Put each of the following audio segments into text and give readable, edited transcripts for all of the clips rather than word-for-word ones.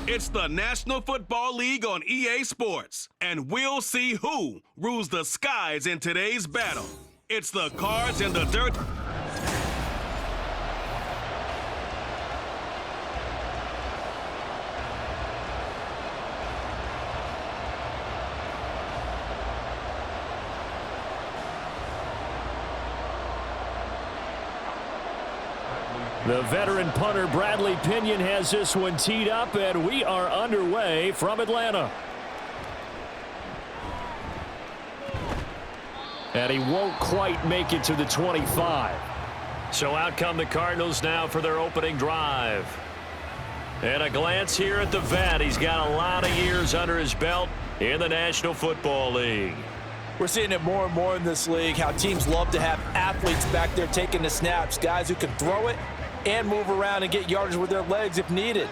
It's the National Football League on EA Sports, and we'll see who rules the skies in today's battle. It's the Cards and the Dirt. The veteran punter Bradley Pinion has this one teed up, and we are underway from Atlanta. And he won't quite make it to the 25. So out come the Cardinals now for their opening drive. And a glance here at the vet. He's got a lot of years under his belt in the National Football League. We're seeing it more and more in this league, how teams love to have athletes back there taking the snaps, guys who can throw it and move around and get yardage with their legs if needed.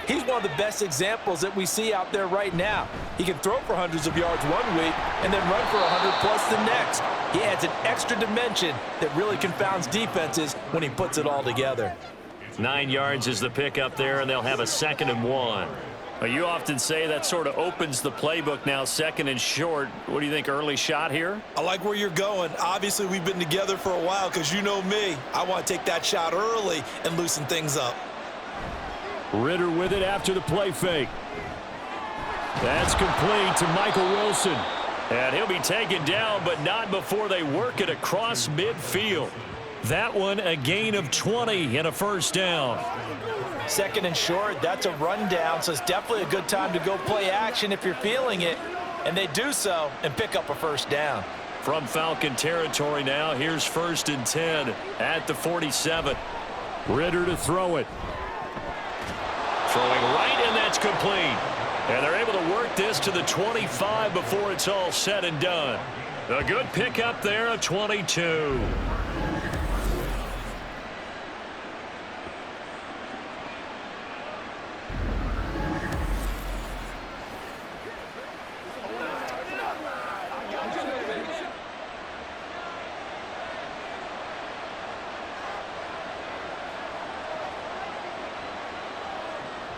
He's one of the best examples that we see out there right now. He can throw for hundreds of yards one week and then run for 100 plus the next. He adds an extra dimension that really confounds defenses when he puts it all together. 9 yards is the pickup there, and they'll have a 2nd and 1. You often say that sort of opens the playbook now, 2nd and short. What do you think, early shot here? I like where you're going. Obviously, we've been together for a while because you know me. I want to take that shot early and loosen things up. Ritter with it after the play fake. That's complete to Michael Wilson. And he'll be taken down, but not before they work it across midfield. That one a gain of 20 and a first down. 2nd and short, that's a rundown, so it's definitely a good time to go play action if you're feeling it. And they do so and pick up a first down. From Falcon territory now, here's 1st and 10 at the 47. Ritter to throw it. Throwing right, and that's complete. And they're able to work this to the 25 before it's all said and done. A good pickup there of 22.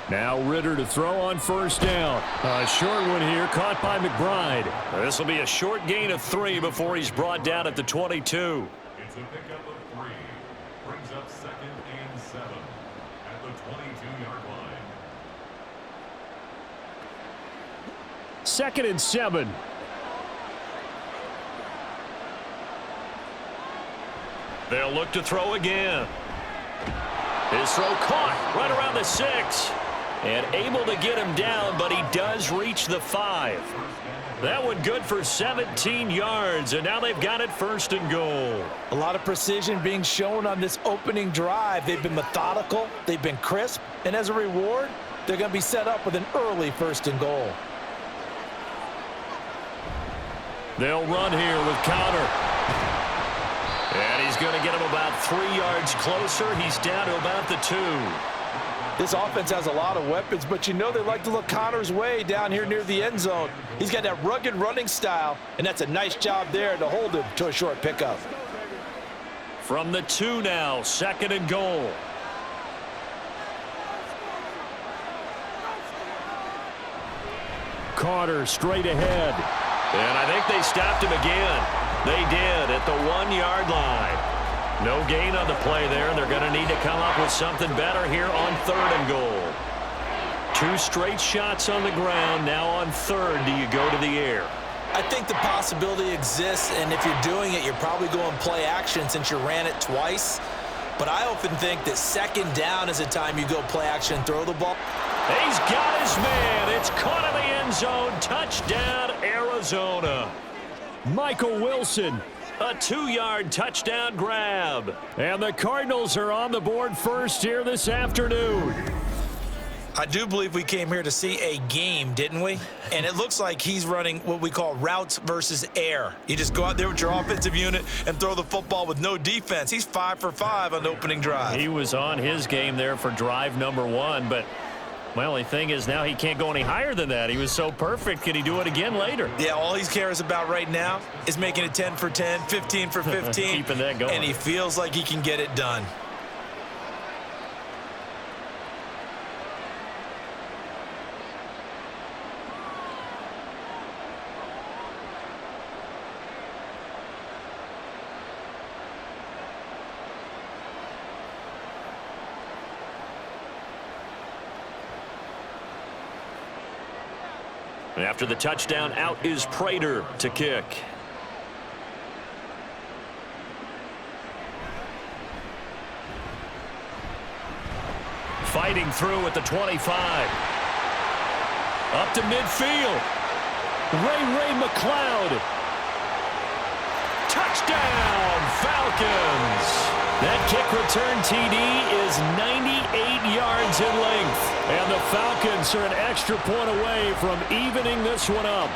Now Ritter to throw on 1st down. A short one here, caught by McBride. This will be a short gain of 3 before he's brought down at the 22. It's a pickup of 3. Brings up 2nd and 7 at the 22-yard line. 2nd and 7. They'll look to throw again. His throw caught right around the 6. And able to get him down, but he does reach the 5. That one good for 17 yards, and now they've got it 1st and goal. A lot of precision being shown on this opening drive. They've been methodical, they've been crisp, and as a reward, they're going to be set up with an early 1st and goal. They'll run here with Connor. And he's going to get him about 3 yards closer. He's down to about the 2. This offense has a lot of weapons, but you know they like to look Connor's way down here near the end zone. He's got that rugged running style, and that's a nice job there to hold him to a short pickup. From the 2 now, 2nd and goal. Carter straight ahead. And I think they stopped him again. They did at the 1-yard line. No gain on the play there. They're going to need to come up with something better here on 3rd and goal. 2 straight shots on the ground. Now on 3rd, do you go to the air? I think the possibility exists, and if you're doing it, you're probably going play action since you ran it twice. But I often think that 2nd down is a time you go play action, throw the ball. He's got his man. It's caught in the end zone. Touchdown, Arizona. Michael Wilson. A 2-yard touchdown grab. And the Cardinals are on the board first here this afternoon. I do believe we came here to see a game, didn't we? And it looks like he's running what we call routes versus air. You just go out there with your offensive unit and throw the football with no defense. He's 5 for 5 on the opening drive. He was on his game there for drive number 1, but my only thing is now he can't go any higher than that. He was so perfect. Can he do it again later? Yeah, all he cares about right now is making it 10 for 10, 15 for 15. Keeping that going. And he feels like he can get it done. And after the touchdown, out is Prater to kick. Fighting through at the 25. Up to midfield. Ray McLeod. Touchdown, Falcons. That kick return TD is 98 yards in length. And the Falcons are an extra point away from evening this one up.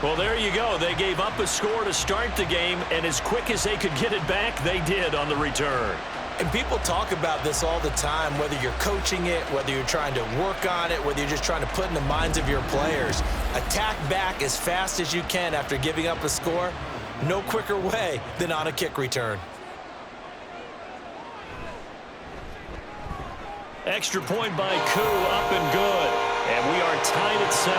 Well, there you go. They gave up a score to start the game, and as quick as they could get it back, they did on the return. And people talk about this all the time, whether you're coaching it, whether you're trying to work on it, whether you're just trying to put in the minds of your players. Attack back as fast as you can after giving up a score. No quicker way than on a kick return. Extra point by Koo, up and good. And we are tied at 7.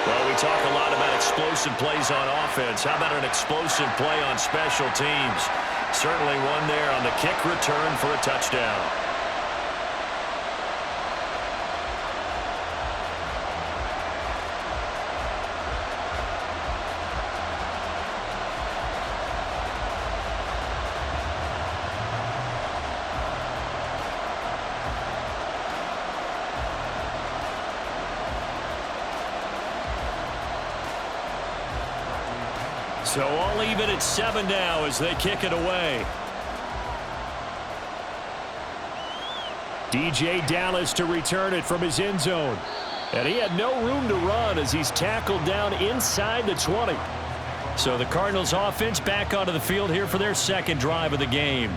Well, we talk a lot about explosive plays on offense. How about an explosive play on special teams? Certainly one there on the kick return for a touchdown. So all even at 7 now as they kick it away. DJ Dallas to return it from his end zone. And he had no room to run as he's tackled down inside the 20. So the Cardinals offense back onto the field here for their second drive of the game.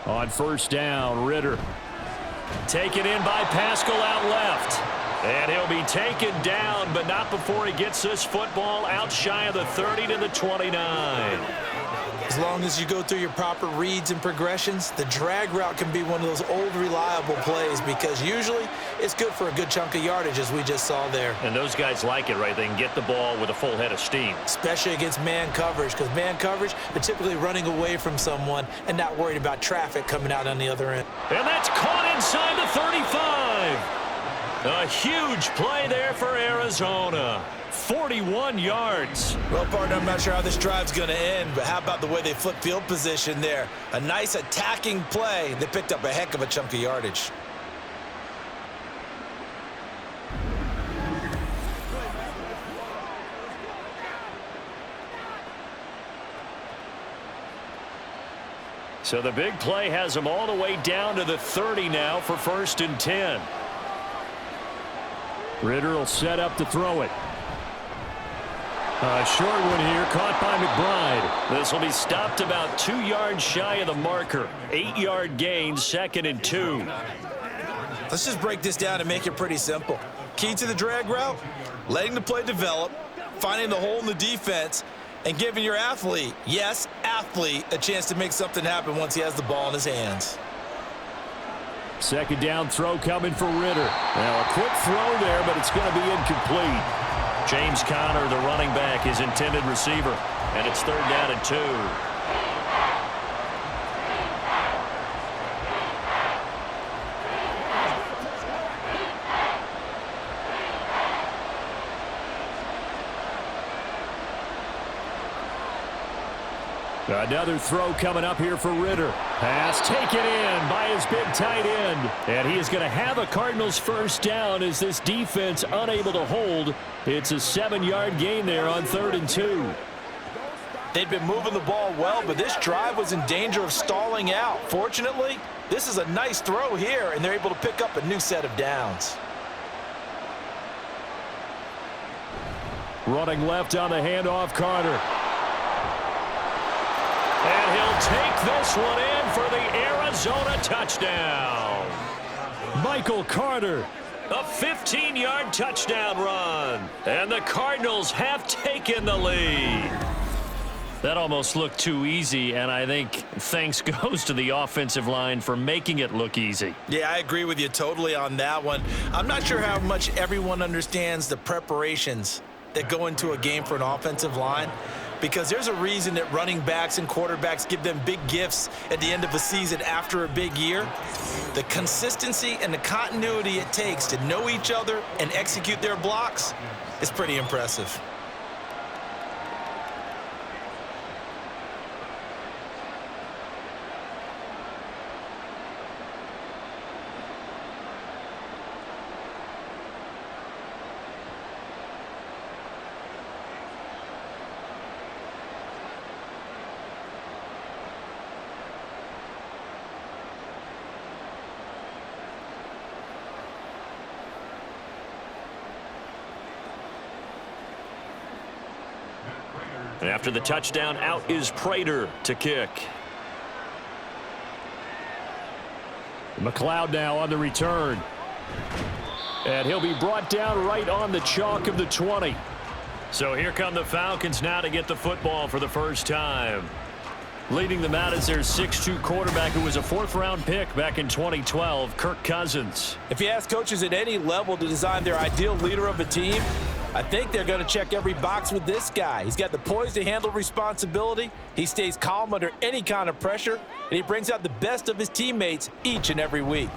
On first down, Ritter. Taken in by Pascal out left. And he'll be taken down, but not before he gets this football out shy of the 30 to the 29. As long as you go through your proper reads and progressions, the drag route can be one of those old reliable plays because usually it's good for a good chunk of yardage as we just saw there. And those guys like it, right? They can get the ball with a full head of steam. Especially against man coverage, because man coverage, they're typically running away from someone and not worried about traffic coming out on the other end. And that's caught inside the 35. A huge play there for Arizona. 41 yards. Well, partner, I'm not sure how this drive's going to end, but how about the way they flip field position there? A nice attacking play. They picked up a heck of a chunk of yardage. So the big play has them all the way down to the 30 now for 1st and 10. Ritter will set up to throw it. A short one here, caught by McBride. This will be stopped about 2 yards shy of the marker. 8-yard gain, 2nd and 2. Let's just break this down and make it pretty simple. Key to the drag route, letting the play develop, finding the hole in the defense, and giving your athlete, yes, athlete, a chance to make something happen once he has the ball in his hands. Second down throw coming for Ritter. Now a quick throw there, but it's going to be incomplete. James Conner, the running back, his intended receiver. And it's 3rd down and 2. Another throw coming up here for Ritter. Pass taken in by his big tight end. And he is going to have a Cardinals first down as this defense unable to hold. It's a 7-yard gain there on 3rd and 2. They'd been moving the ball well, but this drive was in danger of stalling out. Fortunately, this is a nice throw here, and they're able to pick up a new set of downs. Running left on the handoff, Carter. And he'll take this one in for the Arizona touchdown. Michael Carter. A 15-yard touchdown run. And the Cardinals have taken the lead. That almost looked too easy, and I think thanks goes to the offensive line for making it look easy. Yeah, I agree with you totally on that one. I'm not sure how much everyone understands the preparations that go into a game for an offensive line, because there's a reason that running backs and quarterbacks give them big gifts at the end of a season after a big year. The consistency and the continuity it takes to know each other and execute their blocks is pretty impressive. And after the touchdown, out is Prater to kick. McLeod now on the return. And he'll be brought down right on the chalk of the 20. So here come the Falcons now to get the football for the first time. Leading them out is their 6'2 quarterback who was a fourth-round pick back in 2012, Kirk Cousins. If you ask coaches at any level to design their ideal leader of a team, I think they're going to check every box with this guy. He's got the poise to handle responsibility. He stays calm under any kind of pressure, and he brings out the best of his teammates each and every week.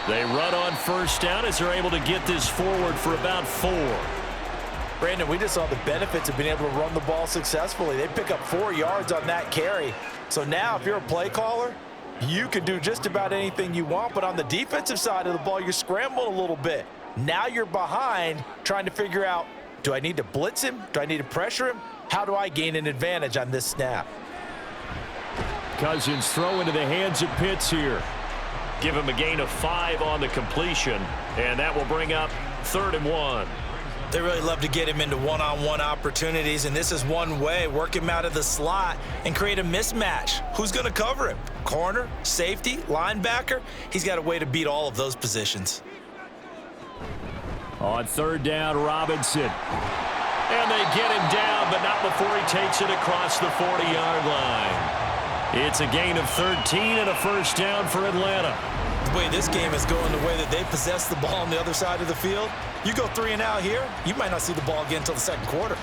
They run on first down as they're able to get this forward for about 4. Brandon, we just saw the benefits of being able to run the ball successfully. They pick up 4 yards on that carry. So now if you're a play caller, you can do just about anything you want, but on the defensive side of the ball, you're scrambling a little bit. Now you're behind trying to figure out, do I need to blitz him? Do I need to pressure him? How do I gain an advantage on this snap? Cousins throw into the hands of Pitts here. Give him a gain of 5 on the completion, and that will bring up 3rd and 1. They really love to get him into one-on-one opportunities, and this is one way. Work him out of the slot and create a mismatch. Who's going to cover him? Corner, safety, linebacker? He's got a way to beat all of those positions. On 3rd down, Robinson. And they get him down, but not before he takes it across the 40-yard line. It's a gain of 13 and a first down for Atlanta. The way this game is going, the way that they possess the ball on the other side of the field, you go 3 and out here, you might not see the ball again until the second quarter.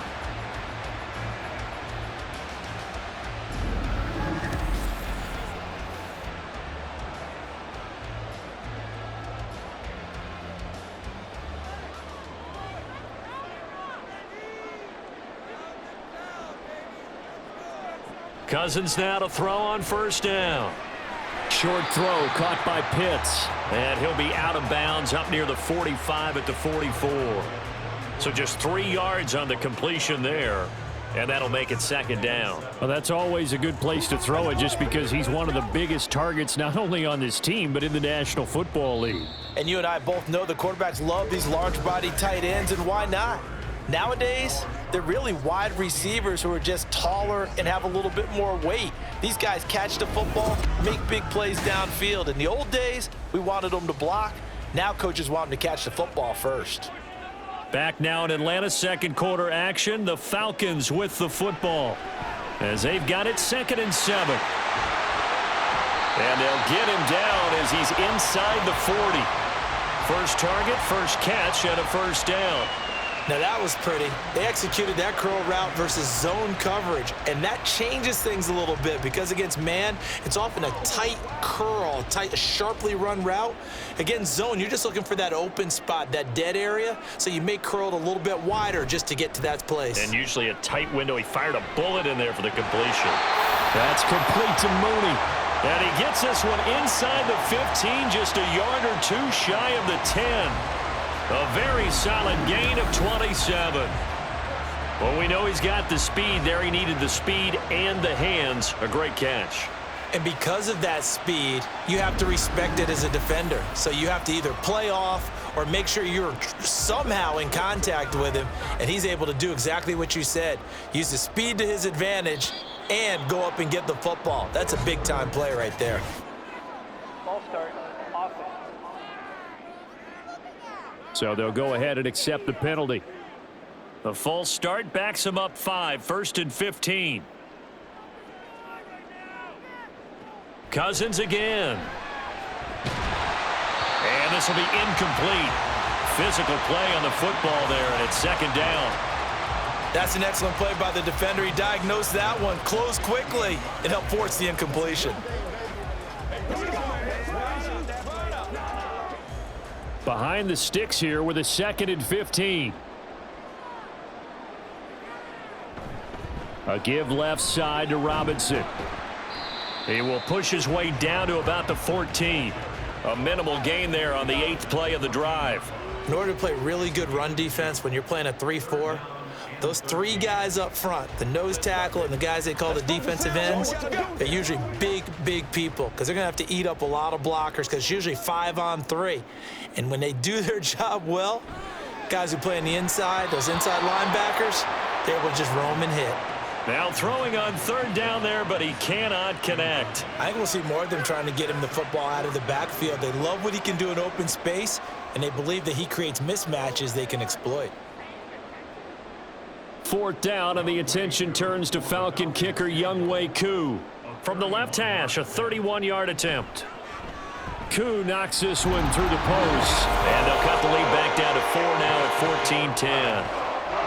Cousins now to throw on first down. Short throw caught by Pitts. And he'll be out of bounds up near the 45 at the 44. So just 3 yards on the completion there. And that'll make it 2nd down. Well, that's always a good place to throw it just because he's one of the biggest targets not only on this team but in the National Football League. And you and I both know the quarterbacks love these large-body tight ends, and why not? Nowadays, they're really wide receivers who are just taller and have a little bit more weight. These guys catch the football, make big plays downfield. In the old days, we wanted them to block. Now coaches want them to catch the football first. Back now in Atlanta's second quarter action, the Falcons with the football as they've got it 2nd and 7. And they'll get him down as he's inside the 40. First target, first catch, and a first down. Now that was pretty. They executed that curl route versus zone coverage, and that changes things a little bit because against man, it's often a tight curl, tight, sharply run route. Against zone, you're just looking for that open spot, that dead area, so you may curl it a little bit wider just to get to that place. And usually a tight window. He fired a bullet in there for the completion. That's complete to Mooney. And he gets this one inside the 15, just a yard or 2 shy of the 10. A very solid gain of 27. Well, we know he's got the speed there. He needed the speed and the hands. A great catch. And because of that speed, you have to respect it as a defender. So you have to either play off or make sure you're somehow in contact with him. And he's able to do exactly what you said. Use the speed to his advantage and go up and get the football. That's a big-time play right there. Ball start. Offense. So they'll go ahead and accept the penalty. The false start backs him up 5, 1st and 15. Cousins again. And this will be incomplete. physical play on the football there, and it's second down. That's an excellent play by the defender. He diagnosed that one, closed quickly, and helped force the incompletion. Behind the sticks here with a 2nd and 15. A give left side to Robinson. He will push his way down to about the 14. A minimal gain there on the 8th play of the drive. In order to play really good run defense when you're playing a 3-4, those 3 guys up front, the nose tackle and the guys they call the defensive ends, they're usually big, big people because they're going to have to eat up a lot of blockers because it's usually 5-on-3. And when they do their job well, guys who play on the inside, those inside linebackers, they're able to just roam and hit. Now throwing on 3rd down there, but he cannot connect. I think we'll see more of them trying to get him the football out of the backfield. They love what he can do in open space, and they believe that he creates mismatches they can exploit. 4th down, and the attention turns to Falcon kicker Younghoe Koo. From the left hash, a 31-yard attempt. Koo knocks this one through the post. And they'll cut the lead back down to 4 now at 14-10.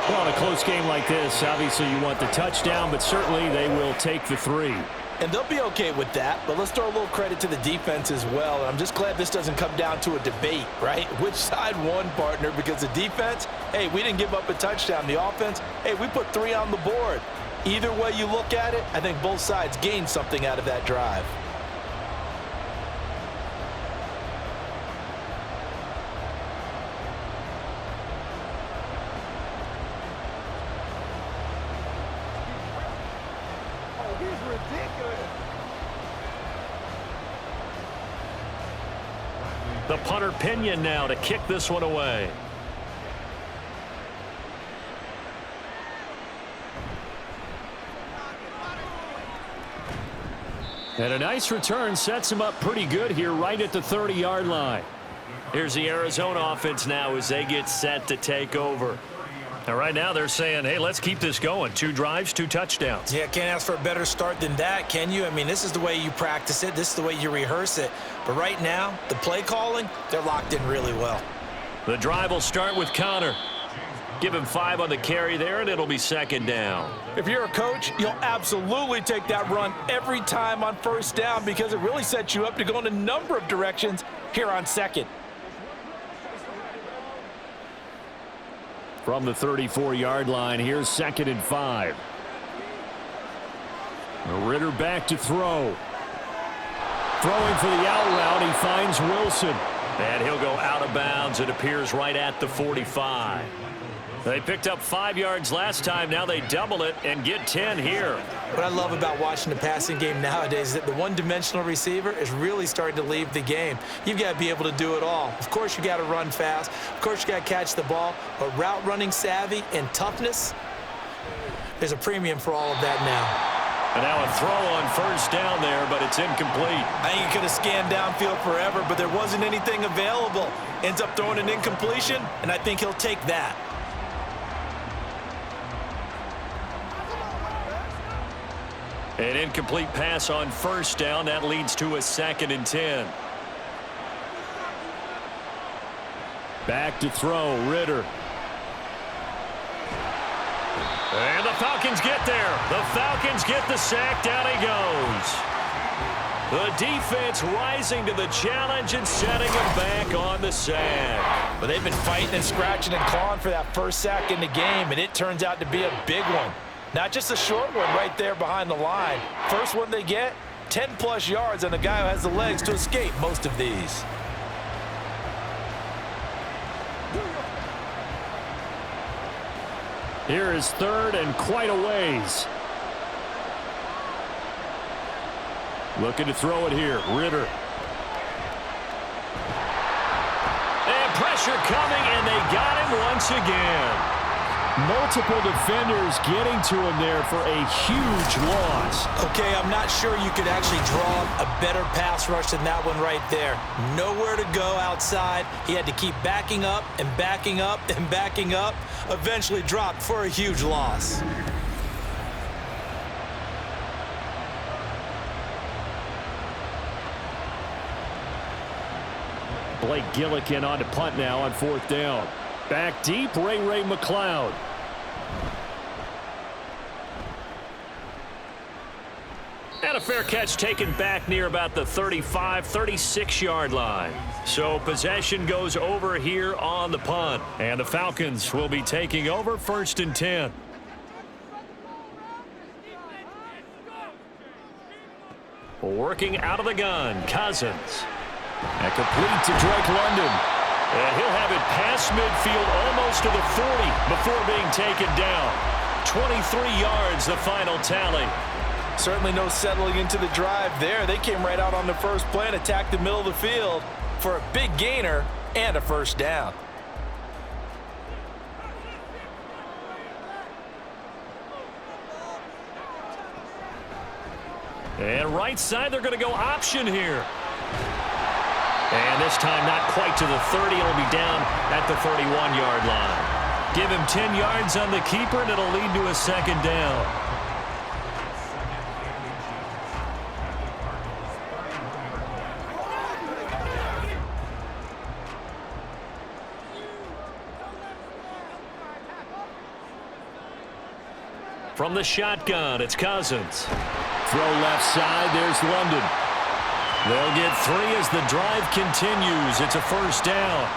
Well, in a close game like this, obviously you want the touchdown, but certainly they will take the 3. And they'll be okay with that, but let's throw a little credit to the defense as well. And I'm just glad this doesn't come down to a debate, right? Which side won, partner? Because the defense, hey, we didn't give up a touchdown. The offense, hey, we put 3 on the board. Either way you look at it, I think both sides gained something out of that drive. The punter Pinion now to kick this one away. And a nice return sets him up pretty good here right at the 30-yard line. Here's the Arizona offense now as they get set to take over. Now, right now they're saying, hey, let's keep this going. 2 drives, 2 touchdowns. Yeah, can't ask for a better start than that, can you? I mean, this is the way you practice it. This is the way you rehearse it. But right now, the play calling, they're locked in really well. The drive will start with Connor. Give him 5 on the carry there, and it'll be 2nd down. If you're a coach, you'll absolutely take that run every time on 1st down because it really sets you up to go in a number of directions here on 2nd. From the 34-yard line, here's 2nd and 5. Ritter back to throw. Throwing for the out route, he finds Wilson. And he'll go out of bounds. It appears right at the 45. They picked up 5 yards last time. Now they double it and get 10 here. What I love about watching the passing game nowadays is that the one-dimensional receiver is really starting to leave the game. You've got to be able to do it all. Of course, you got to run fast. Of course, you got to catch the ball. But route running savvy and toughness, there's a premium for all of that now. And now a throw on 1st down there, but it's incomplete. I think he could have scanned downfield forever, but there wasn't anything available. Ends up throwing an incompletion, and I think he'll take that. An incomplete pass on 1st down. That leads to a 2nd and 10. Back to throw, Ritter. And the Falcons get there. The Falcons get the sack. Down he goes. The defense rising to the challenge and setting him back on the sack. But they've been fighting and scratching and clawing for that 1st sack in the game, and it turns out to be a big one. Not just a short one right there behind the line. First one they get, 10-plus yards on the guy who has the legs to escape most of these. Here is 3rd and quite a ways. Looking to throw it here, Ritter. And pressure coming, and they got him once again. Multiple defenders getting to him there for a huge loss. Okay, I'm not sure you could actually draw a better pass rush than that one right there. Nowhere to go outside. He had to keep backing up and backing up and backing up. Eventually dropped for a huge loss. Blake Gillikin on to punt now on 4th down. Back deep, Ray McLeod. And a fair catch taken back near about the 35, 36-yard line. So possession goes over here on the punt. And the Falcons will be taking over 1st and 10. Working out of the gun, Cousins. And complete to Drake London. And he'll have it past midfield almost to the 40 before being taken down. 23 yards, the final tally. Certainly no settling into the drive there. They came right out on the first play and attacked the middle of the field for a big gainer and a 1st down. And right side, they're going to go option here. And this time not quite to the 30. It'll be down at the 31-yard line. Give him 10 yards on the keeper, and it'll lead to a 2nd down. From the shotgun, it's Cousins. Throw left side, there's London. They'll get 3 as the drive continues. It's a 1st down.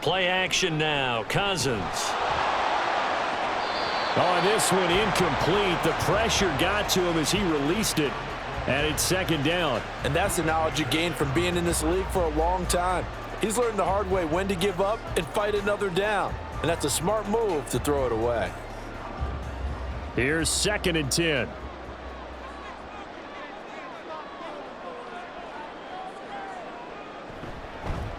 Play action now, Cousins. Oh, this one incomplete. The pressure got to him as he released it. And it's 2nd down. And that's the knowledge you gain from being in this league for a long time. He's learned the hard way when to give up and fight another down. And that's a smart move to throw it away. Here's 2nd and 10.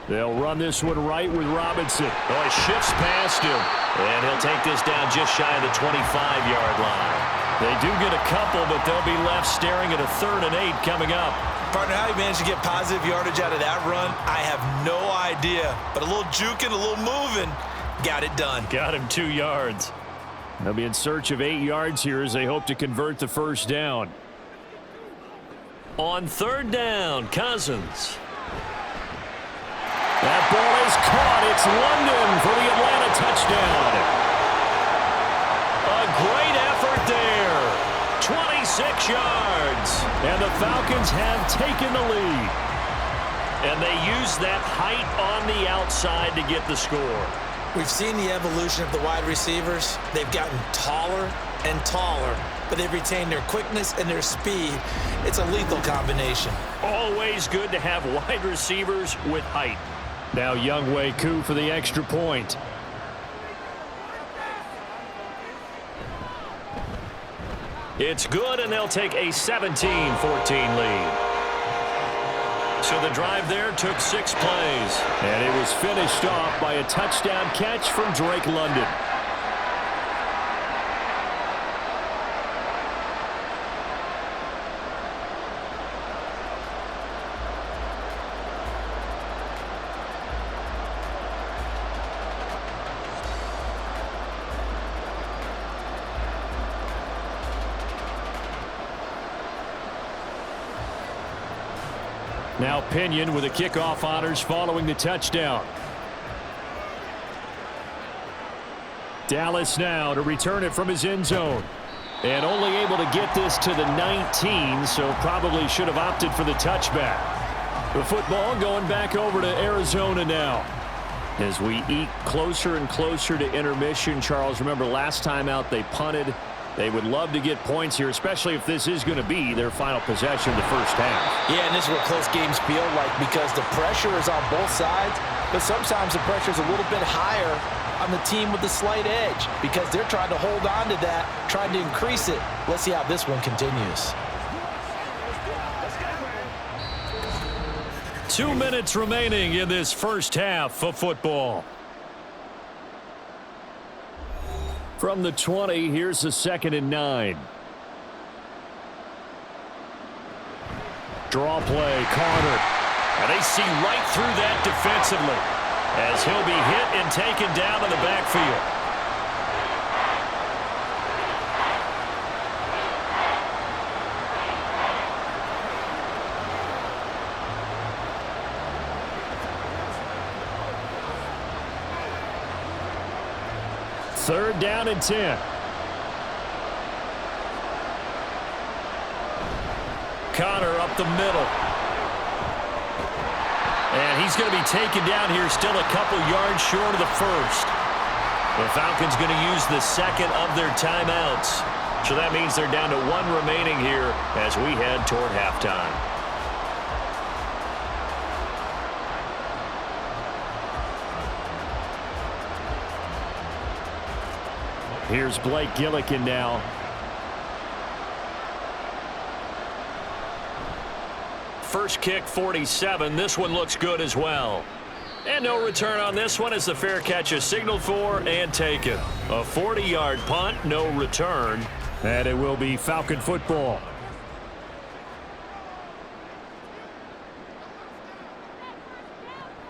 They'll run this one right with Robinson. Oh, he shifts past him. And he'll take this down just shy of the 25-yard line. They do get a couple, but they'll be left staring at a 3rd and 8 coming up. Partner, how he managed to get positive yardage out of that run, I have no idea. But a little juking, a little moving, got it done. Got him 2 yards. They'll be in search of 8 yards here as they hope to convert the 1st down. On 3rd down, Cousins. That ball is caught. It's London for the Atlanta touchdown. A great effort there. 26 yards. And the Falcons have taken the lead. And they use that height on the outside to get the score. We've seen the evolution of the wide receivers. They've gotten taller and taller, but they've retained their quickness and their speed. It's a lethal combination. Always good to have wide receivers with height. Now Younghoe Koo for the extra point. It's good, and they'll take a 17-14 lead. So the drive there took 6 plays. And it was finished off by a touchdown catch from Drake London. Now Pinion with the kickoff honors following the touchdown. Dallas now to return it from his end zone. And only able to get this to the 19, so probably should have opted for the touchback. The football going back over to Arizona now. As we eat closer and closer to intermission, Charles, remember last time out they punted. They would love to get points here, especially if this is going to be their final possession of the first half. Yeah, and this is what close games feel like because the pressure is on both sides, but sometimes the pressure is a little bit higher on the team with the slight edge because they're trying to hold on to that, trying to increase it. Let's see how this one continues. 2 minutes remaining in this first half of football. From the 20, here's the 2nd and 9. Draw play, Carter. And they see right through that defensively as he'll be hit and taken down in the backfield. Third down and 10. Connor up the middle. And he's going to be taken down here, still a couple yards short of the first. The Falcons going to use the second of their timeouts. So that means they're down to one remaining here as we head toward halftime. Here's Blake Gillikin now. First kick, 47. This one looks good as well. And no return on this one as the fair catch is signaled for and taken. A 40-yard punt, no return. And it will be Falcon football.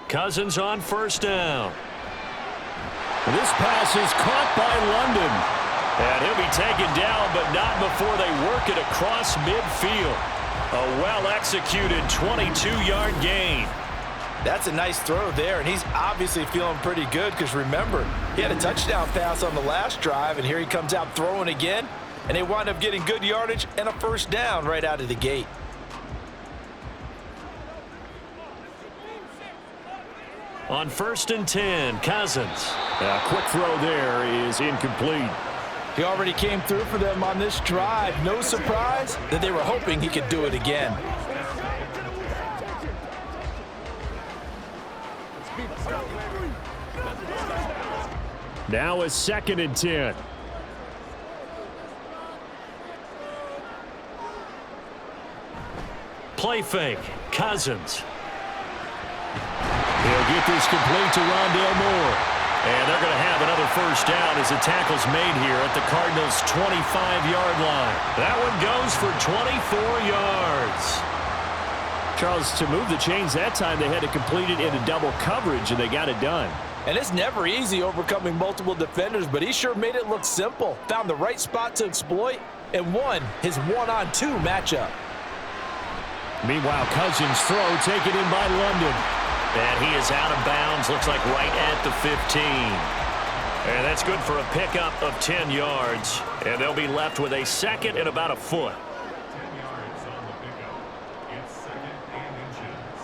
Cousins on first down. This pass is caught by London. And he'll be taken down, but not before they work it across midfield. A well-executed 22-yard gain. That's a nice throw there, and he's obviously feeling pretty good because, remember, he had a touchdown pass on the last drive, and here he comes out throwing again, and they wind up getting good yardage and a first down right out of the gate. On first and 10, Cousins. A quick throw there is incomplete. He already came through for them on this drive. No surprise that they were hoping he could do it again. Now a second and 10. Play fake, Cousins. He'll get this complete to Rondale Moore. And they're going to have another first down as the tackle's made here at the Cardinals' 25-yard line. That one goes for 24 yards. Charles, to move the chains that time, they had to complete it into double coverage, and they got it done. And it's never easy overcoming multiple defenders, but he sure made it look simple. Found the right spot to exploit and won his one-on-two matchup. Meanwhile, Cousins' throw taken in by London. And he is out of bounds, looks like right at the 15. And that's good for a pickup of 10 yards. And they'll be left with a second and about a foot. 10 yards on the pickup. It's second and inches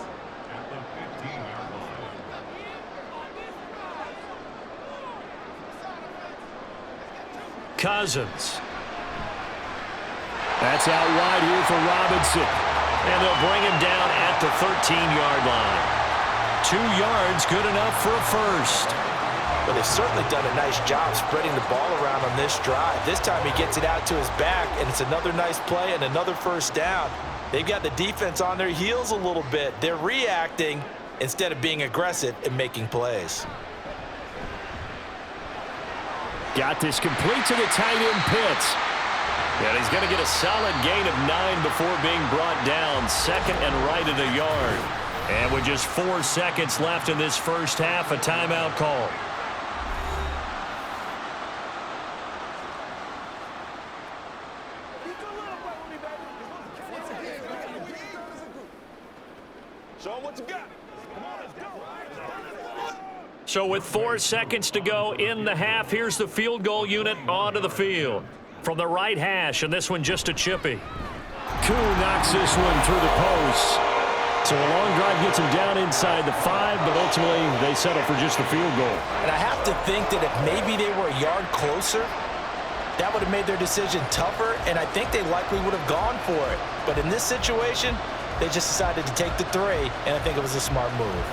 at the 15-yard line. Cousins. That's out wide here for Robinson. And they'll bring him down at the 13-yard line. 2 yards, good enough for a first. But they've certainly done a nice job spreading the ball around on this drive. This time he gets it out to his back, and it's another nice play and another first down. They've got the defense on their heels a little bit. They're reacting instead of being aggressive and making plays. Got this complete to the tight end Pitts. And he's going to get a solid gain of 9 before being brought down. Second and right of the yard. And with just 4 seconds left in this first half, a timeout call. So with 4 seconds to go in the half, here's the field goal unit onto the field. From the right hash, and this one just a chippy. Kuhn knocks this one through the post. So a long drive gets him down inside the 5, but ultimately they settle for just the field goal. And I have to think that if maybe they were a yard closer, that would have made their decision tougher, and I think they likely would have gone for it. But in this situation, they just decided to take the 3, and I think it was a smart move.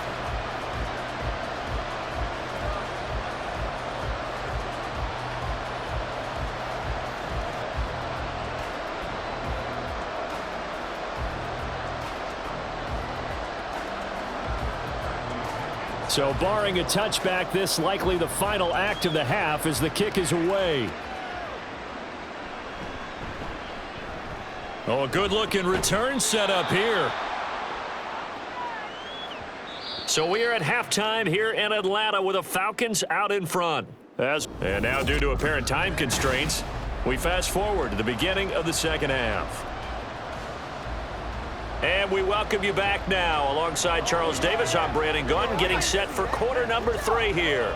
So barring a touchback, this likely the final act of the half as the kick is away. Oh, a good-looking return set up here. So we are at halftime here in Atlanta with the Falcons out in front. And now due to apparent time constraints, we fast forward to the beginning of the second half. And we welcome you back now. Alongside Charles Davis, I'm Brandon Gunn, getting set for quarter number 3 here.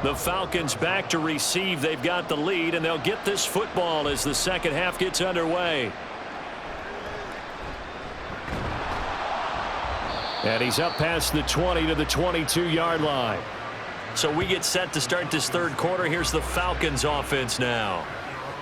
The Falcons back to receive. They've got the lead, and they'll get this football as the second half gets underway. And he's up past the 20 to the 22-yard line. So we get set to start this third quarter. Here's the Falcons offense now.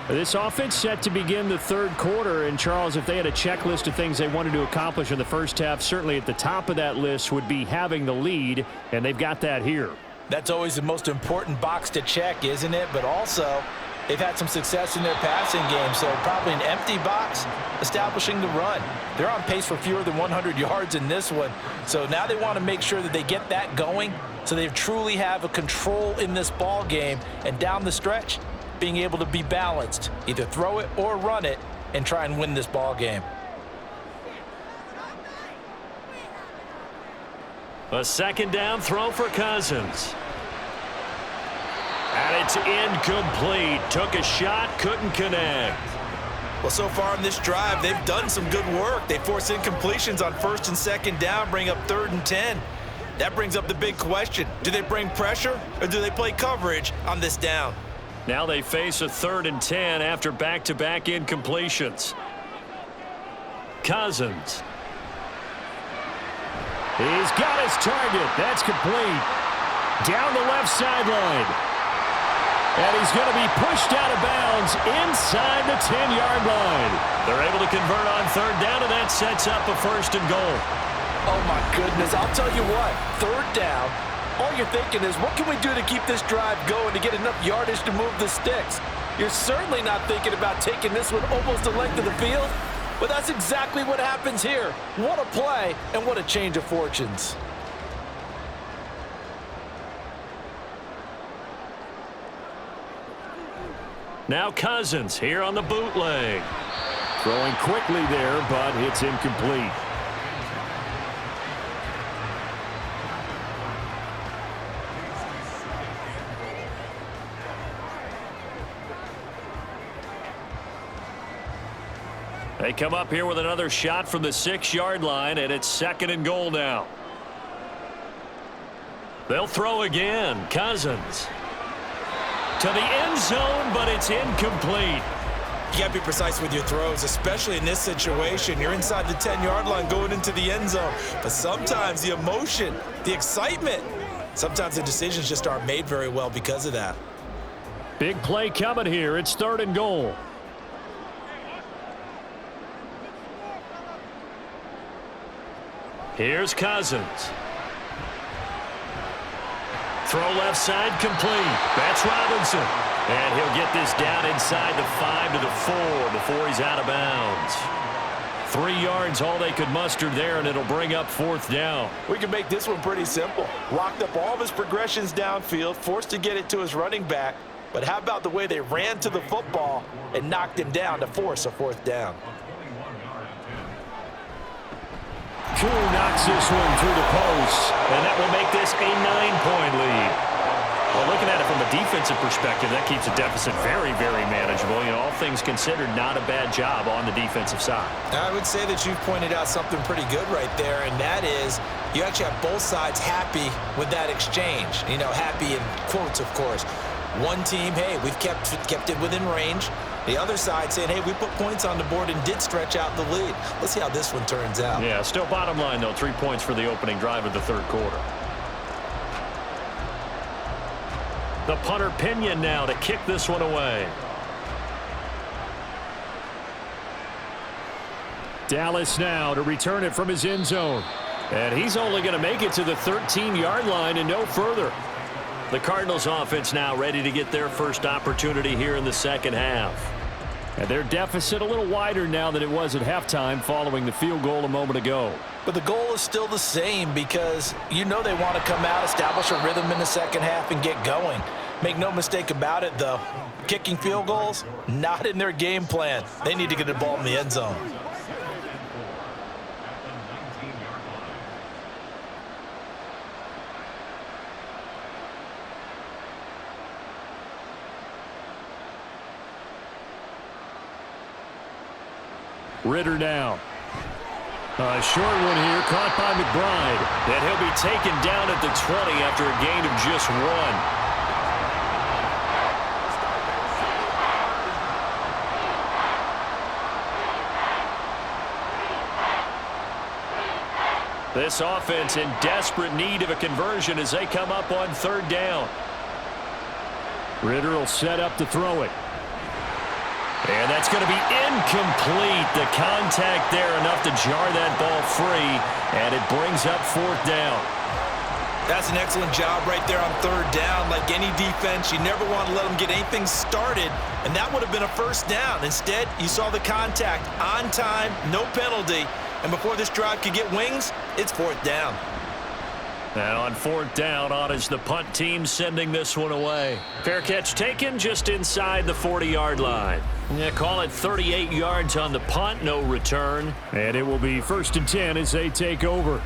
This offense set to begin the third quarter. And, Charles, if they had a checklist of things they wanted to accomplish in the first half, certainly at the top of that list would be having the lead, and they've got that here. That's always the most important box to check, isn't it? But also, they've had some success in their passing game, so probably an empty box establishing the run. They're on pace for fewer than 100 yards in this one, so now they want to make sure that they get that going so they truly have a control in this ball game, and down the stretch, being able to be balanced, either throw it or run it, and try and win this ball game. A second down throw for Cousins. And it's incomplete. Took a shot, couldn't connect. Well, so far in this drive, they've done some good work. They force incompletions on first and second down, bring up 3rd and 10. That brings up the big question. Do they bring pressure or do they play coverage on this down? Now they face a 3rd and 10 after back-to-back incompletions. Cousins. He's got his target. That's complete. Down the left sideline. And he's going to be pushed out of bounds inside the 10-yard line. They're able to convert on 3rd down, and that sets up a 1st and goal. Oh, my goodness. I'll tell you what. 3rd down, all you're thinking is, what can we do to keep this drive going to get enough yardage to move the sticks? You're certainly not thinking about taking this one almost the length of the field. But that's exactly what happens here. What a play and what a change of fortunes. Now Cousins here on the bootleg. Throwing quickly there, but it's incomplete. They come up here with another shot from the 6-yard line, and it's 2nd and goal now. They'll throw again. Cousins. To the end zone, but it's incomplete. You got to be precise with your throws, especially in this situation. You're inside the 10-yard line going into the end zone. But sometimes the emotion, the excitement, sometimes the decisions just aren't made very well because of that. Big play coming here. It's 3rd and goal. Here's Cousins. Throw left side complete. That's Robinson. And he'll get this down inside the 5 to the 4 before he's out of bounds. 3 yards, all they could muster there, and it'll bring up 4th down. We can make this one pretty simple. Locked up all of his progressions downfield, forced to get it to his running back. But how about the way they ran to the football and knocked him down to force a 4th down? Drew knocks this one through the post. And that will make this a 9-point lead. Well, looking at it from a defensive perspective, that keeps the deficit very, very manageable. You know, all things considered, not a bad job on the defensive side. I would say that you've pointed out something pretty good right there, and that is you actually have both sides happy with that exchange. You know, happy in quotes, of course. One team, hey, we've kept it within range. The other side saying, hey, we put points on the board and did stretch out the lead. Let's see how this one turns out. Yeah, still bottom line, though, 3 points for the opening drive of the third quarter. The punter Pinion now to kick this one away. Dallas now to return it from his end zone. And he's only going to make it to the 13-yard line and no further. The Cardinals offense now ready to get their first opportunity here in the second half. And their deficit a little wider now than it was at halftime following the field goal a moment ago. But the goal is still the same because you know they want to come out, establish a rhythm in the second half, and get going. Make no mistake about it, though. Kicking field goals, not in their game plan. They need to get the ball in the end zone. Ritter now. A short one here, caught by McBride. And he'll be taken down at the 20 after a gain of just 1. This offense in desperate need of a conversion as they come up on third down. Ritter will set up to throw it. And that's going to be incomplete. The contact there enough to jar that ball free, and it brings up fourth down. That's an excellent job right there on third down. Like any defense, you never want to let them get anything started, and that would have been a first down. Instead, you saw the contact on time, no penalty, and before this drive could get wings, it's fourth down. And on fourth down, on is the punt team sending this one away. Fair catch taken just inside the 40-yard line. Yeah, call it 38 yards on the punt, no return. And it will be 1st and 10 as they take over.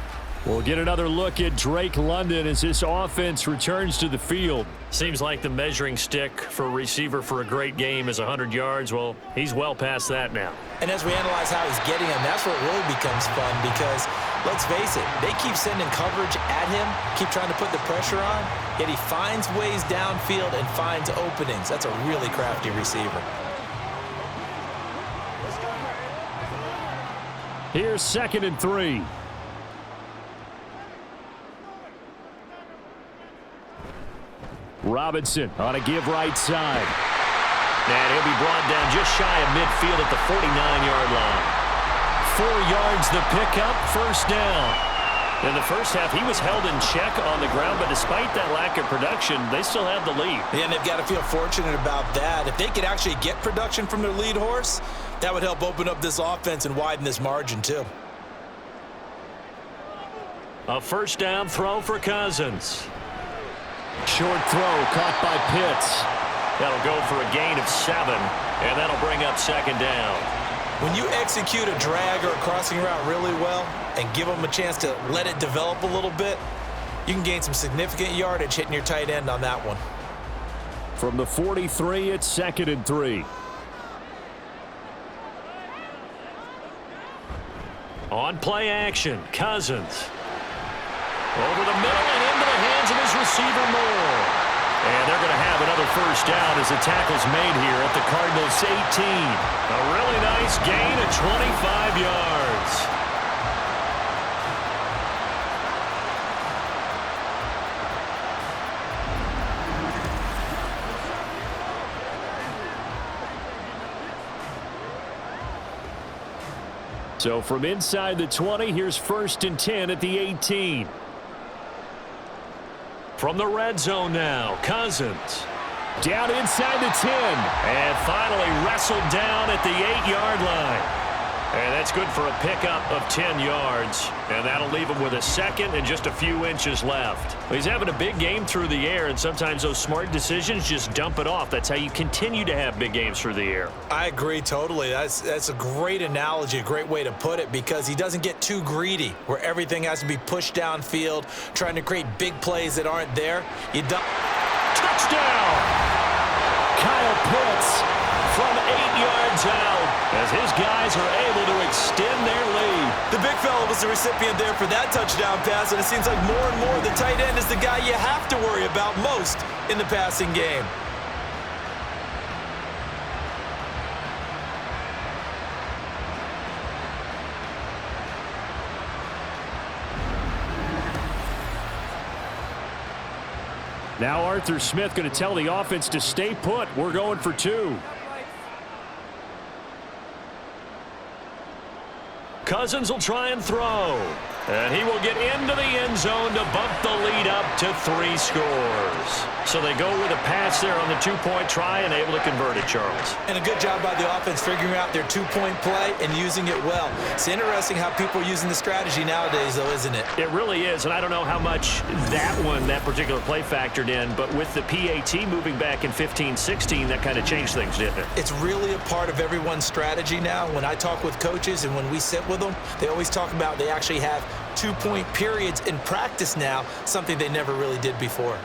We'll get another look at Drake London as this offense returns to the field. Seems like the measuring stick for a receiver for a great game is 100 yards. Well, he's well past that now. And as we analyze how he's getting them, that's where it really becomes fun because, let's face it, they keep sending coverage at him, keep trying to put the pressure on, yet he finds ways downfield and finds openings. That's a really crafty receiver. Here's 2nd and 3. Robinson on a give right side. And he'll be brought down just shy of midfield at the 49-yard line. 4 yards the pickup, first down. In the first half, he was held in check on the ground, but despite that lack of production, they still have the lead. Yeah, and they've got to feel fortunate about that. If they could actually get production from their lead horse, that would help open up this offense and widen this margin, too. A first down throw for Cousins. Short throw caught by Pitts. That'll go for a gain of 7, and that'll bring up 2nd down. When you execute a drag or a crossing route really well and give them a chance to let it develop a little bit, you can gain some significant yardage hitting your tight end on that one. From the 43, it's 2nd and 3. On play action, Cousins. Over the middle and into the hands of his receiver Moore. And they're going to have another first down as the tackle's made here at the Cardinals 18. A really nice gain of 25 yards. So from inside the 20, here's 1st and 10 at the 18. From the red zone now, Cousins. Down inside the 10. And finally wrestled down at the 8-yard line. And that's good for a pickup of 10 yards. And that'll leave him with a second and just a few inches left. He's having a big game through the air, and sometimes those smart decisions just dump it off. That's how you continue to have big games through the air. I agree totally. That's a great analogy, a great way to put it, because he doesn't get too greedy where everything has to be pushed downfield, trying to create big plays that aren't there. Touchdown! Kyle Pitts from 8 yards out as his guys are able to extend their lead. The big fella was the recipient there for that touchdown pass, and it seems like more and more the tight end is the guy you have to worry about most in the passing game. Now Arthur Smith going to tell the offense to stay put. We're going for 2. Cousins will try and throw. And he will get into the end zone to bump the lead up to 3 scores. So they go with a pass there on the 2-point try and able to convert it, Charles. And a good job by the offense figuring out their 2-point play and using it well. It's interesting how people are using the strategy nowadays, though, isn't it? It really is, and I don't know how much that particular play factored in, but with the PAT moving back in 15-16, that kind of changed things, didn't it? It's really a part of everyone's strategy now. When I talk with coaches and when we sit with them, they always talk about they actually have 2-point periods in practice now, something they never really did before.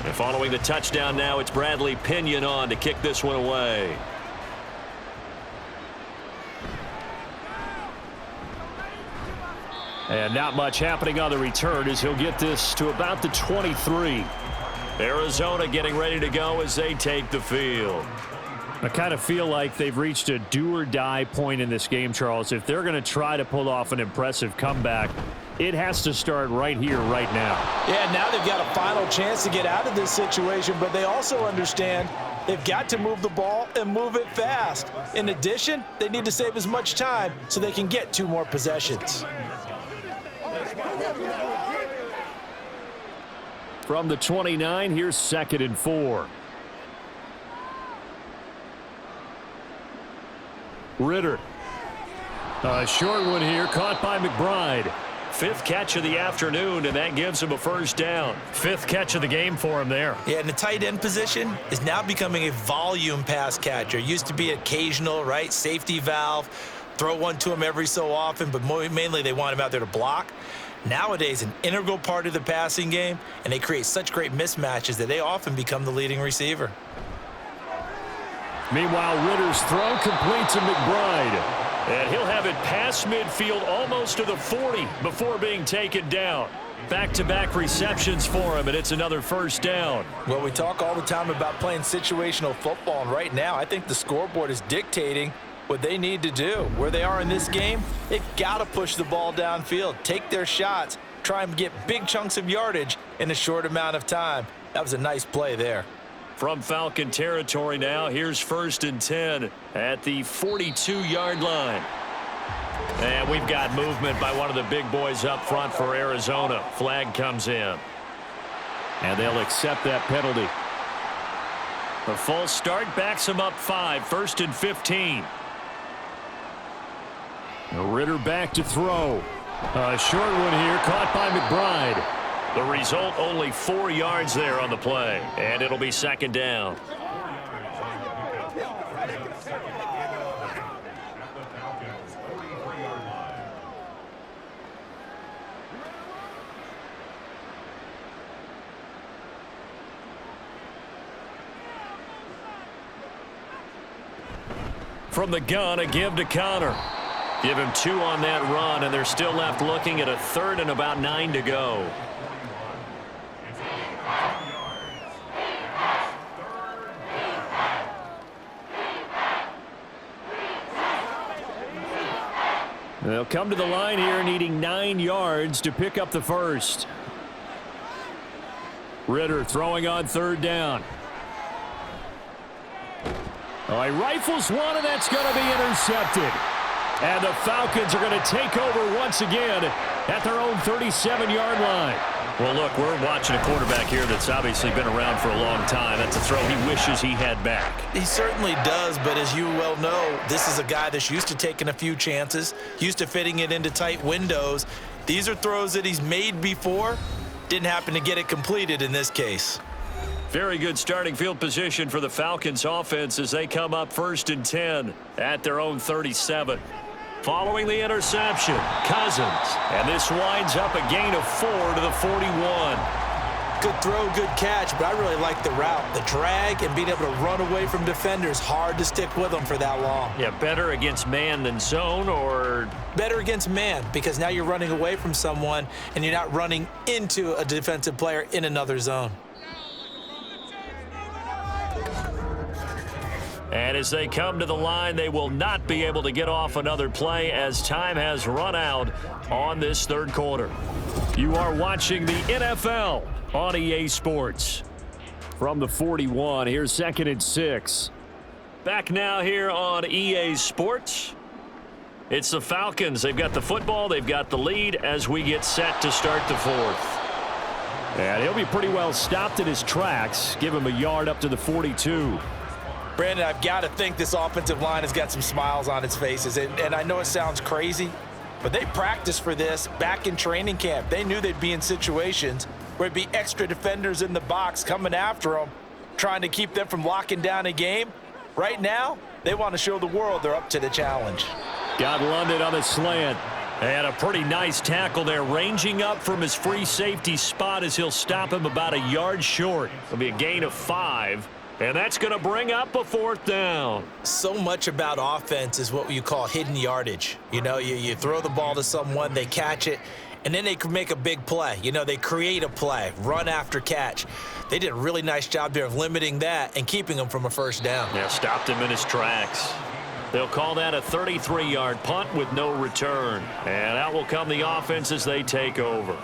And following the touchdown now, it's Bradley Pinion on to kick this one away. And not much happening on the return as he'll get this to about the 23. Arizona getting ready to go as they take the field. I kind of feel like they've reached a do-or-die point in this game, Charles. If they're going to try to pull off an impressive comeback, it has to start right here, right now. Yeah, now they've got a final chance to get out of this situation, but they also understand they've got to move the ball and move it fast. In addition, they need to save as much time so they can get 2 more possessions. From the 29, here's 2nd and 4. Ritter. A short one here, caught by McBride. 5th catch of the afternoon, and that gives him a first down. 5th catch of the game for him there. Yeah, and the tight end position is now becoming a volume pass catcher. Used to be occasional, right? Safety valve. Throw one to him every so often, but mainly they want him out there to block. Nowadays, an integral part of the passing game, and they create such great mismatches that they often become the leading receiver. Meanwhile, Ritter's throw complete to McBride. And he'll have it past midfield almost to the 40 before being taken down. Back-to-back receptions for him, and it's another first down. Well, we talk all the time about playing situational football, and right now I think the scoreboard is dictating what they need to do. Where they are in this game, they've got to push the ball downfield, take their shots, try and get big chunks of yardage in a short amount of time. That was a nice play there. From Falcon territory now, here's 1st and 10 at the 42-yard line. And we've got movement by one of the big boys up front for Arizona. Flag comes in. And they'll accept that penalty. The false start backs him up 5, 1st and 15. Ritter back to throw. A short one here, caught by McBride. The result, only 4 yards there on the play, and it'll be 2nd down. From the gun, a give to Connor. Give him 2 on that run, and they're still left looking at a 3rd and about 9 to go. They'll come to the line here needing 9 yards to pick up the first. Ritter throwing on 3rd down. Oh, he rifles one, and that's going to be intercepted. And the Falcons are going to take over once again at their own 37-yard line. Well, look, we're watching a quarterback here that's obviously been around for a long time. That's a throw he wishes he had back. He certainly does, but as you well know, this is a guy that's used to taking a few chances, used to fitting it into tight windows. These are throws that he's made before. Didn't happen to get it completed in this case. Very good starting field position for the Falcons offense as they come up 1st and 10 at their own 37. Following the interception, Cousins. And this winds up a gain of 4 to the 41. Good throw, good catch, but I really like the route. The drag and being able to run away from defenders, hard to stick with them for that long. Yeah, better against man than zone, or? Better against man, because now you're running away from someone and you're not running into a defensive player in another zone. And as they come to the line, they will not be able to get off another play as time has run out on this third quarter. You are watching the NFL on EA Sports. From the 41, here's 2nd and 6. Back now here on EA Sports. It's the Falcons. They've got the football. They've got the lead as we get set to start the fourth. And he'll be pretty well stopped in his tracks. Give him a yard up to the 42. Brandon, I've got to think this offensive line has got some smiles on its faces. And I know it sounds crazy, but they practiced for this back in training camp. They knew they'd be in situations where it'd be extra defenders in the box coming after them, trying to keep them from locking down a game. Right now, they want to show the world they're up to the challenge. Got London on the slant. And a pretty nice tackle there, ranging up from his free safety spot as he'll stop him about a yard short. It'll be a gain of 5. And that's going to bring up a 4th down. So much about offense is what you call hidden yardage. You know, you throw the ball to someone, they catch it, and then they can make a big play. You know, they create a play, run after catch. They did a really nice job there of limiting that and keeping them from a first down. Yeah, stopped him in his tracks. They'll call that a 33-yard punt with no return. And out will come the offense as they take over.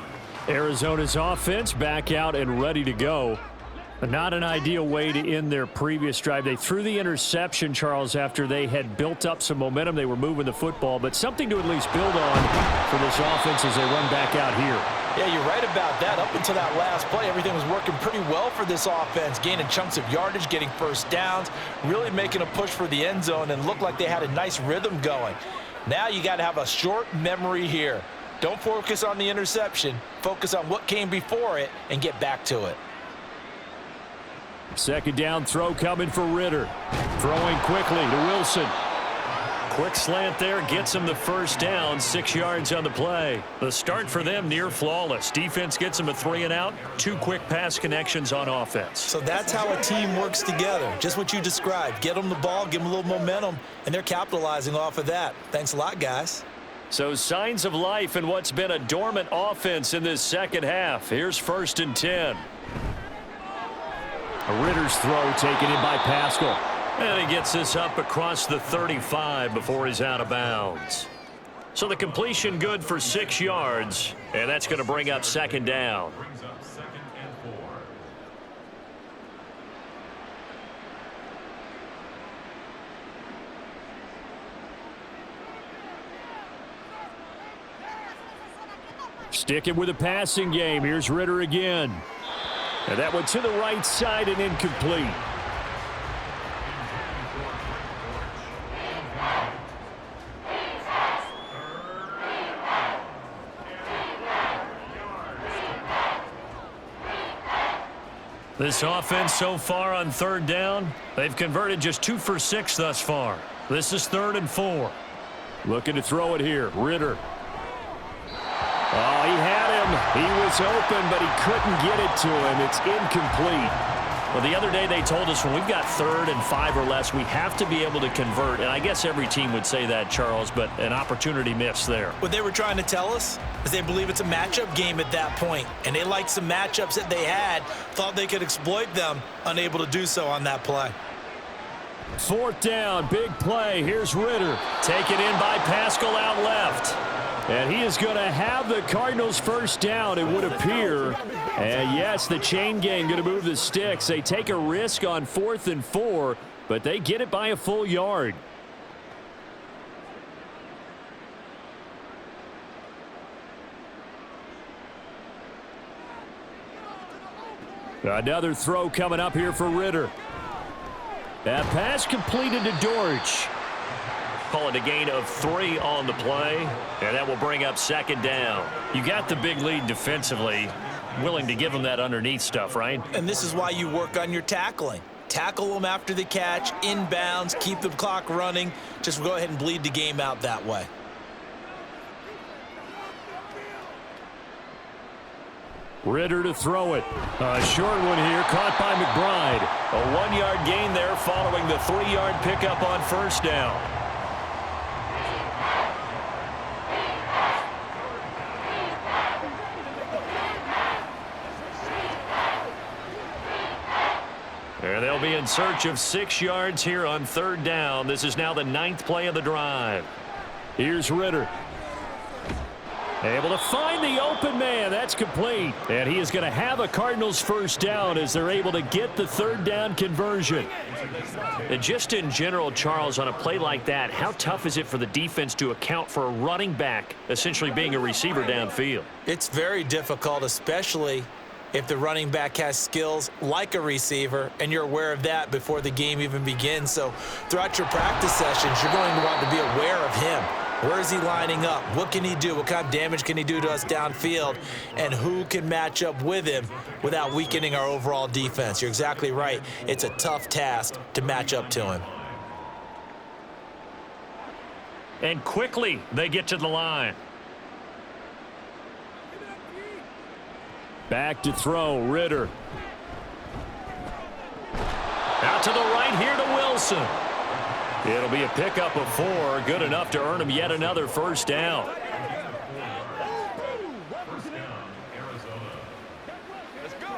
Arizona's offense back out and ready to go. Not an ideal way to end their previous drive. They threw the interception, Charles, after they had built up some momentum. They were moving the football, but something to at least build on for this offense as they run back out here. Yeah, you're right about that. Up until that last play, everything was working pretty well for this offense, gaining chunks of yardage, getting first downs, really making a push for the end zone, and looked like they had a nice rhythm going. Now you got to have a short memory here. Don't focus on the interception. Focus on what came before it and get back to it. 2nd down throw coming for Ritter. Throwing quickly to Wilson. Quick slant there, gets him the first down, 6 yards on the play. The start for them near flawless. Defense gets them a 3 and out, 2 quick pass connections on offense. So that's how a team works together. Just what you described. Get them the ball, give them a little momentum, and they're capitalizing off of that. Thanks a lot, guys. So signs of life in what's been a dormant offense in this second half. Here's 1st and 10. A Ritter's throw taken in by Pascal. And he gets this up across the 35 before he's out of bounds. So the completion good for 6 yards, and that's going to bring up 2nd down. Brings up 2nd and 4. Sticking with a passing game. Here's Ritter again. And that one to the right side and incomplete. This offense so far on 3rd down, they've converted just 2 for 6 thus far. This is 3rd and 4. Looking to throw it here. Ritter. Oh, he had him. He was open, but he couldn't get it to him. It's incomplete. Well, the other day they told us when we've got 3rd and 5 or less, we have to be able to convert. And I guess every team would say that, Charles, but an opportunity missed there. What they were trying to tell us is they believe it's a matchup game at that point, and they liked some matchups that they had, thought they could exploit them, unable to do so on that play. 4th down, big play. Here's Ritter. Taken in by Pascal out left. And he is going to have the Cardinals first down, it would appear. And yes, the chain gang going to move the sticks. They take a risk on 4th and 4, but they get it by a full yard. Another throw coming up here for Ritter. That pass completed to Dortch. Call it a gain of 3 on the play, and that will bring up 2nd down. You got the big lead defensively, willing to give them that underneath stuff, right? And this is why you work on your tackling. Tackle them after the catch, inbounds, keep the clock running. Just go ahead and bleed the game out that way. Ritter to throw it. A short one here, caught by McBride. A 1-yard gain there following the 3-yard pickup on 1st down. And they'll be in search of 6 yards here on 3rd down. This is now the 9th play of the drive. Here's Ritter. Able to find the open man. That's complete. And he is going to have a Cardinals first down as they're able to get the 3rd down conversion. And just in general, Charles, on a play like that, how tough is it for the defense to account for a running back essentially being a receiver downfield? It's very difficult, especially if the running back has skills like a receiver, and you're aware of that before the game even begins. So throughout your practice sessions, you're going to want to be aware of him. Where is he lining up? What can he do? What kind of damage can he do to us downfield? And who can match up with him without weakening our overall defense? You're exactly right. It's a tough task to match up to him. And quickly they get to the line. Back to throw, Ritter. Out to the right here to Wilson. It'll be a pickup of 4, good enough to earn him yet another first down. First down, Arizona. Let's go.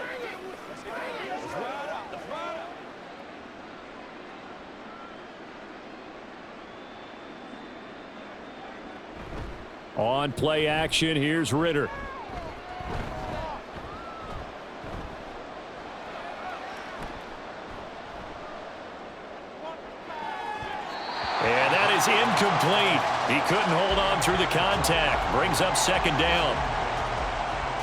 On play action, here's Ritter. And that is incomplete. He couldn't hold on through the contact. Brings up 2nd down.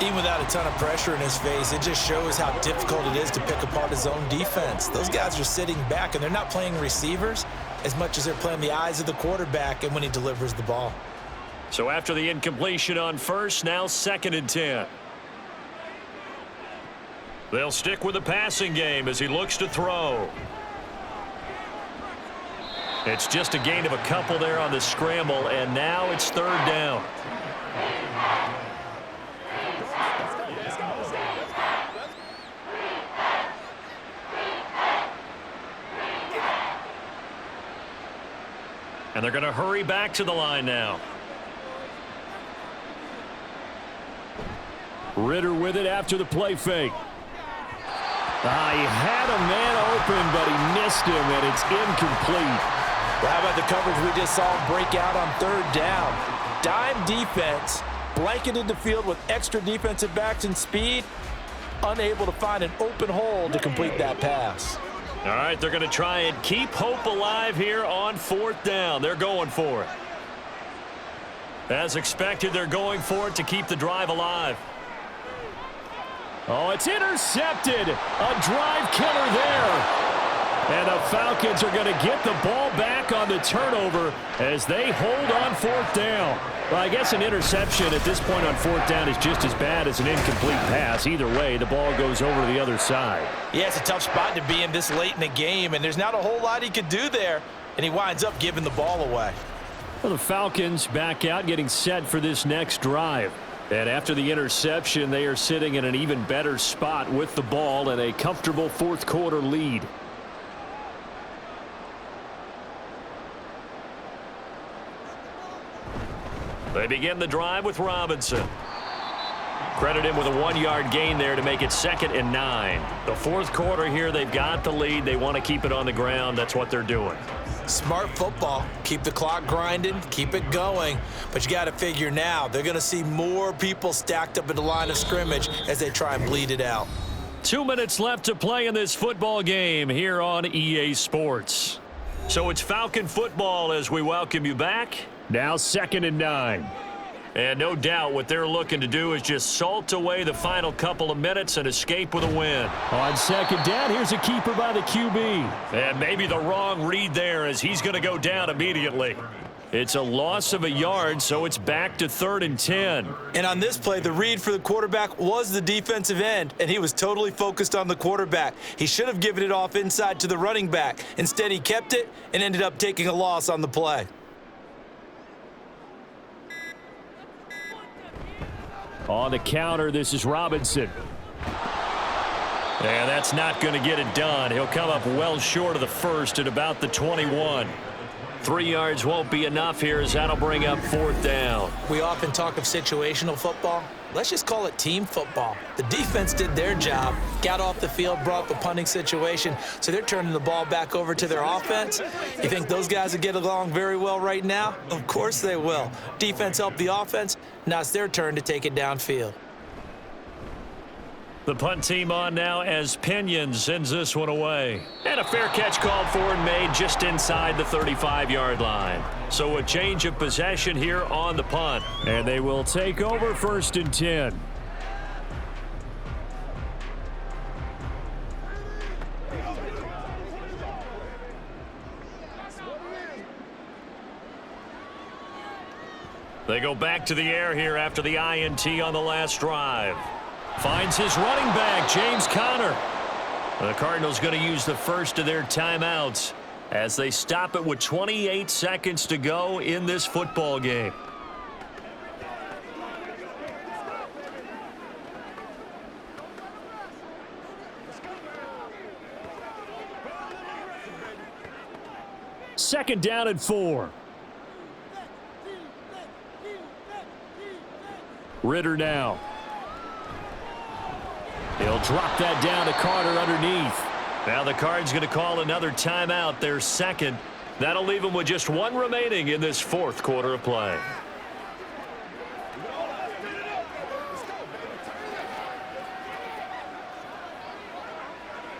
Even without a ton of pressure in his face, it just shows how difficult it is to pick apart his own defense. Those guys are sitting back, and they're not playing receivers as much as they're playing the eyes of the quarterback and when he delivers the ball. So after the incompletion on 1st, now 2nd and 10. They'll stick with the passing game as he looks to throw. It's just a gain of a couple there on the scramble, and now it's 3rd down. And they're going to hurry back to the line now. Ritter with it after the play fake. He had a man open, but he missed him, and it's incomplete. Well, how about the coverage we just saw him break out on 3rd down? Dime defense, blanketed the field with extra defensive backs and speed, unable to find an open hole to complete that pass. All right, they're going to try and keep hope alive here on 4th down. They're going for it. As expected, they're going for it to keep the drive alive. Oh, it's intercepted. A drive killer there. And the Falcons are going to get the ball back on the turnover as they hold on 4th down. Well, I guess an interception at this point on 4th down is just as bad as an incomplete pass. Either way, the ball goes over to the other side. Yeah, it's a tough spot to be in this late in the game, and there's not a whole lot he could do there, and he winds up giving the ball away. Well, the Falcons back out, getting set for this next drive. And after the interception, they are sitting in an even better spot with the ball and a comfortable 4th quarter lead. They begin the drive with Robinson. Credit him with a 1-yard gain there to make it 2nd and 9. The 4th quarter here, they've got the lead. They want to keep it on the ground. That's what they're doing. Smart football. Keep the clock grinding, keep it going. But you got to figure now, they're going to see more people stacked up at the line of scrimmage as they try and bleed it out. 2 minutes left to play in this football game here on EA Sports. So it's Falcon football as we welcome you back. Now 2nd and 9. And no doubt what they're looking to do is just salt away the final couple of minutes and escape with a win. On 2nd down, here's a keeper by the QB. And maybe the wrong read there as he's going to go down immediately. It's a loss of a yard, so it's back to 3rd and 10. And on this play, the read for the quarterback was the defensive end, and he was totally focused on the quarterback. He should have given it off inside to the running back. Instead, he kept it and ended up taking a loss on the play. On the counter, this is Robinson. And that's not going to get it done. He'll come up well short of the first at about the 21. 3 yards won't be enough here as that'll bring up 4th down. We often talk of situational football. let's just call it team football. The defense did their job, got off the field, brought up a punting situation, so they're turning the ball back over to their offense. You think those guys will get along very well right now? Of course they will. Defense helped the offense. Now it's their turn to take it downfield. The punt team on now as Pinion sends this one away. And a fair catch called for and made just inside the 35-yard line. So a change of possession here on the punt. And they will take over 1st and 10. They go back to the air here after the INT on the last drive. Finds his running back, James Conner. The Cardinals going to use the first of their timeouts as they stop it with 28 seconds to go in this football game. Second down and 4. Ritter now. He'll drop that down to Carter underneath. Now the Cards going to call another timeout, their second. That'll leave them with just one remaining in this 4th quarter of play.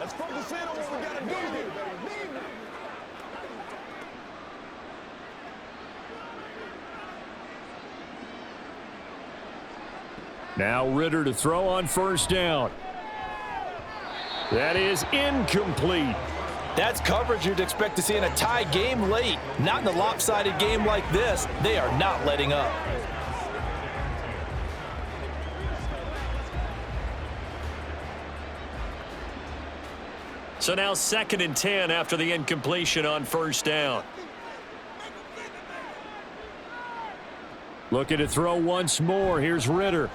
Let's focus in on what we got to do here. Now Ritter to throw on 1st down. That is incomplete. That's coverage you'd expect to see in a tie game late. Not in a lopsided game like this. They are not letting up. So now 2nd and 10 after the incompletion on 1st down. Looking to throw once more. Here's Ritter.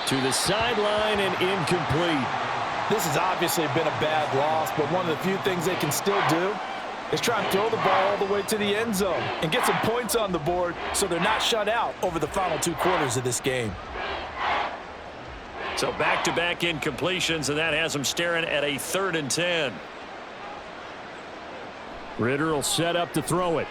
To the sideline and incomplete. This has obviously been a bad loss, but one of the few things they can still do is try and throw the ball all the way to the end zone and get some points on the board so they're not shut out over the final 2 quarters of this game. So back-to-back incompletions, and that has them staring at a 3rd and 10. Ritter will set up to throw it.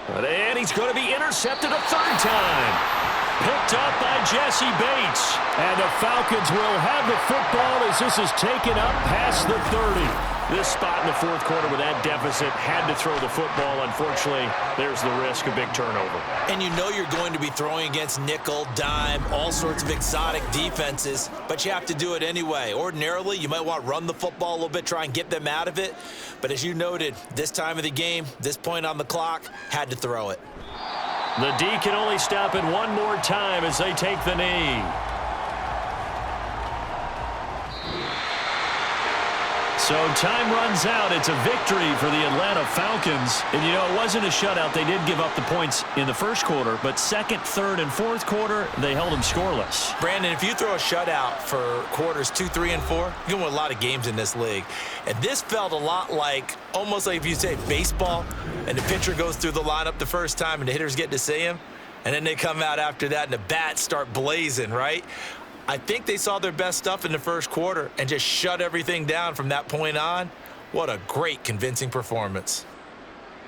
And he's going to be intercepted a 3rd time. Picked up by Jesse Bates. And the Falcons will have the football as this is taken up past the 30. This spot in the 4th quarter with that deficit had to throw the football. Unfortunately, there's the risk of big turnover. And you know you're going to be throwing against nickel, dime, all sorts of exotic defenses, but you have to do it anyway. Ordinarily, you might want to run the football a little bit, try and get them out of it. But as you noted, this time of the game, this point on the clock, had to throw it. The D can only stop it one more time as they take the knee. So time runs out. It's a victory for the Atlanta Falcons. And, you know, it wasn't a shutout. They did give up the points in the 1st quarter, but 2nd, 3rd, and 4th quarter, they held them scoreless. Brandon, if you throw a shutout for quarters 2, 3, and 4, you're going to win a lot of games in this league. And this felt a lot like, almost like if you say baseball, and the pitcher goes through the lineup the first time and the hitters get to see him, and then they come out after that and the bats start blazing, right? I think they saw their best stuff in the 1st quarter and just shut everything down from that point on. What a great, convincing performance.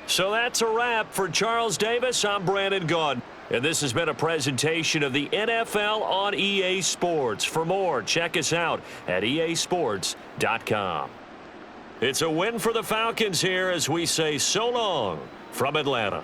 So that's a wrap for Charles Davis. I'm Brandon Gaudin. And this has been a presentation of the NFL on EA Sports. For more, check us out at easports.com. It's a win for the Falcons here as we say so long from Atlanta.